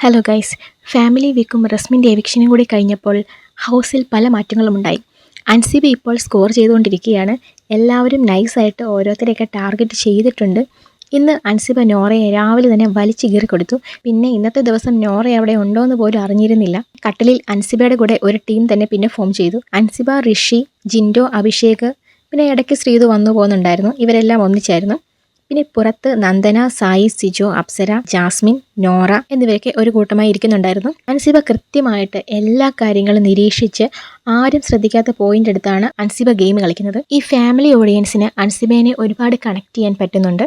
Hello guys, family വീക്കും റസ്മിൻ്റെ എവിക്ഷനും കൂടി കഴിഞ്ഞപ്പോൾ ഹൗസിൽ പല മാറ്റങ്ങളുമുണ്ടായി. അൻസിബ ഇപ്പോൾ സ്കോർ ചെയ്തുകൊണ്ടിരിക്കുകയാണ്. എല്ലാവരും നൈസായിട്ട് ഓരോരുത്തരെയൊക്കെ ടാർഗറ്റ് ചെയ്തിട്ടുണ്ട്. ഇന്ന് അൻസിബ നോറയെ രാവിലെ തന്നെ വലിച്ചു കീറി കൊടുത്തു. പിന്നെ ഇന്നത്തെ ദിവസം നോറ അവിടെ ഉണ്ടോ എന്ന് പോലും അറിഞ്ഞിരുന്നില്ല. കട്ടിലിൽ അൻസിബയുടെ കൂടെ ഒരു ടീം തന്നെ പിന്നെ ഫോം ചെയ്തു. അൻസിബ, ഋഷി, ജിൻഡോ, അഭിഷേക്, പിന്നെ ഇടയ്ക്ക് ശ്രീതു വന്നു പോകുന്നുണ്ടായിരുന്നു. ഇവരെല്ലാം ഒന്നിച്ചായിരുന്നു. പിന്നെ പുറത്ത് നന്ദന, സായി, സിജോ, അപ്സര, ജാസ്മിൻ, നോറ എന്നിവരൊക്കെ ഒരു കൂട്ടമായി ഇരിക്കുന്നുണ്ടായിരുന്നു. അൻസിബ കൃത്യമായിട്ട് എല്ലാ കാര്യങ്ങളും നിരീക്ഷിച്ച് ആരും ശ്രദ്ധിക്കാത്ത പോയിന്റ് എടുത്താണ് അൻസിബ ഗെയിം കളിക്കുന്നത്. ഈ ഫാമിലി ഓഡിയൻസിന് അൻസിബേനെ ഒരുപാട് കണക്ട് ചെയ്യാൻ പറ്റുന്നുണ്ട്.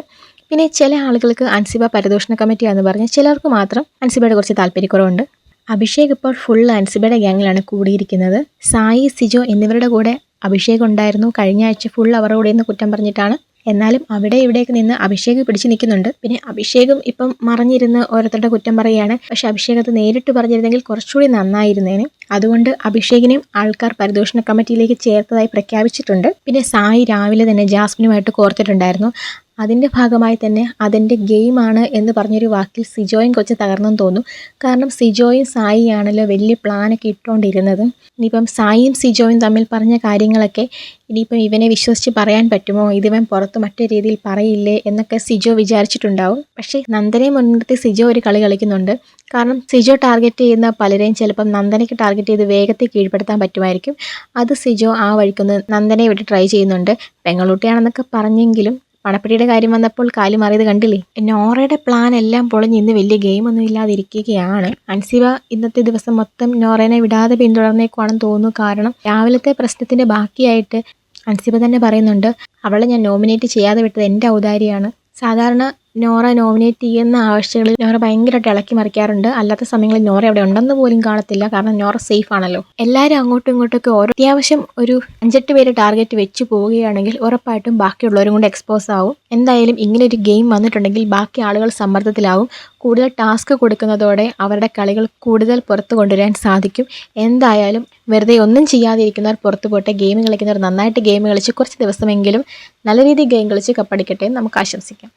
പിന്നെ ചില ആളുകൾക്ക് അൻസിബ പരദൂഷണ കമ്മിറ്റിയാണെന്ന് പറഞ്ഞ് ചിലർക്ക് മാത്രം അൻസിബയുടെ കുറച്ച് താല്പര്യക്കുറവുണ്ട്. അഭിഷേക് ഇപ്പോൾ ഫുൾ അൻസിബയുടെ ഗ്യാങ്ങിലാണ് കൂടിയിരിക്കുന്നത്. സായി, സിജോ എന്നിവരുടെ കൂടെ അഭിഷേക് ഉണ്ടായിരുന്നു. കഴിഞ്ഞ ആഴ്ച ഫുൾ അവരുടെ കൂടെ നിന്ന് കുറ്റം പറഞ്ഞിട്ടാണ്. എന്നാലും അവിടെ ഇവിടേക്ക് നിന്ന് അഭിഷേക് പിടിച്ചു നിൽക്കുന്നുണ്ട്. പിന്നെ അഭിഷേകും ഇപ്പം മറിഞ്ഞിരുന്ന് ഓരോരുത്തരുടെ കുറ്റം പറയുകയാണ്. പക്ഷെ അഭിഷേക് അത് നേരിട്ട് പറഞ്ഞിരുന്നെങ്കിൽ കുറച്ചുകൂടി നന്നായിരുന്നേനെ. അതുകൊണ്ട് അഭിഷേകിനെയും ആൾക്കാർ പരദൂഷണ കമ്മിറ്റിയിലേക്ക് ചേർത്തതായി പ്രഖ്യാപിച്ചിട്ടുണ്ട്. പിന്നെ സായി രാവിലെ തന്നെ ജാസ്മിനുമായിട്ട് കോർത്തിട്ടുണ്ടായിരുന്നു. അതിൻ്റെ ഭാഗമായി തന്നെ അതിൻ്റെ ഗെയിമാണ് എന്ന് പറഞ്ഞൊരു വാക്കിൽ സിജോയും കുറച്ച് തകർന്നെന്ന് തോന്നുന്നു. കാരണം സിജോയും സായിയാണല്ലോ വലിയ പ്ലാനൊക്കെ ഇട്ടുകൊണ്ടിരുന്നത്. ഇനിയിപ്പം സായിയും സിജോയും തമ്മിൽ പറഞ്ഞ കാര്യങ്ങളൊക്കെ ഇനിയിപ്പം ഇവനെ വിശ്വസിച്ച് പറയാൻ പറ്റുമോ, ഇതിവൻ പുറത്ത് മറ്റു രീതിയിൽ പറയില്ലേ എന്നൊക്കെ സിജോ വിചാരിച്ചിട്ടുണ്ടാവും. പക്ഷേ നന്ദനെ മുൻനിർത്തി സിജോ ഒരു കളി കളിക്കുന്നുണ്ട്. കാരണം സിജോ ടാർഗറ്റ് ചെയ്യുന്ന പലരെയും ചിലപ്പം നന്ദനയ്ക്ക് ടാർഗറ്റ് ചെയ്ത് വേഗത്തിൽ കീഴ്പ്പെടുത്താൻ പറ്റുമായിരിക്കും. അത് സിജോ ആ വഴിക്കൊന്ന് നന്ദനെ വിട്ട് ട്രൈ ചെയ്യുന്നുണ്ട്. പെങ്ങളൂട്ടിയാണെന്നൊക്കെ പറഞ്ഞെങ്കിലും പണപ്പെട്ടിയുടെ കാര്യം വന്നപ്പോൾ കാലി മാറിയത് കണ്ടില്ലേ. നോറയുടെ പ്ലാൻ എല്ലാം പൊളിഞ്ഞ് ഇന്ന് വലിയ ഗെയിമൊന്നും ഇല്ലാതിരിക്കുകയാണ്. അൻസിബ ഇന്നത്തെ ദിവസം മൊത്തം നോറേനെ വിടാതെ പിന്തുടർന്നേക്കുവാണെന്ന് തോന്നുന്നു. കാരണം രാവിലത്തെ പ്രശ്നത്തിൻ്റെ ബാക്കിയായിട്ട് അൻസിബ തന്നെ പറയുന്നുണ്ട്, അവളെ ഞാൻ നോമിനേറ്റ് ചെയ്യാതെ വിട്ടത് എൻ്റെ ഔദാര്യമാണ്. സാധാരണ നോറ നോമിനേറ്റ് ചെയ്യുന്ന ആവശ്യങ്ങളിൽ നോറ ഭയങ്കരമായിട്ട് ഇളക്കി മറിക്കാറുണ്ട്. അല്ലാത്ത സമയങ്ങളിൽ നോറ അവിടെ ഉണ്ടെന്ന് പോലും കാണത്തില്ല. കാരണം നോറ സേഫ് ആണല്ലോ. എല്ലാവരും അങ്ങോട്ടും ഇങ്ങോട്ടൊക്കെ ഓരോ അത്യാവശ്യം ഒരു 5-8 പേര് ടാർഗറ്റ് വെച്ച് പോവുകയാണെങ്കിൽ ഉറപ്പായിട്ടും ബാക്കിയുള്ളവരും കൊണ്ട് എക്സ്പോസ് ആവും. എന്തായാലും ഇങ്ങനെ ഒരു ഗെയിം വന്നിട്ടുണ്ടെങ്കിൽ ബാക്കി ആളുകൾ സമ്മർദ്ദത്തിലാവും. കൂടുതൽ ടാസ്ക് കൊടുക്കുന്നതോടെ അവരുടെ കളികൾ കൂടുതൽ പുറത്ത് കൊണ്ടുവരാൻ സാധിക്കും. എന്തായാലും വെറുതെ ഒന്നും ചെയ്യാതിരിക്കുന്നവർ പുറത്ത് പോട്ടെ. ഗെയിം കളിക്കുന്നവർ നന്നായിട്ട് ഗെയിം കളിച്ച് കുറച്ച് ദിവസമെങ്കിലും നല്ല രീതിയിൽ ഗെയിം കളിച്ച് കപ്പടിക്കട്ടെ എന്ന് നമുക്ക് ആശംസിക്കാം.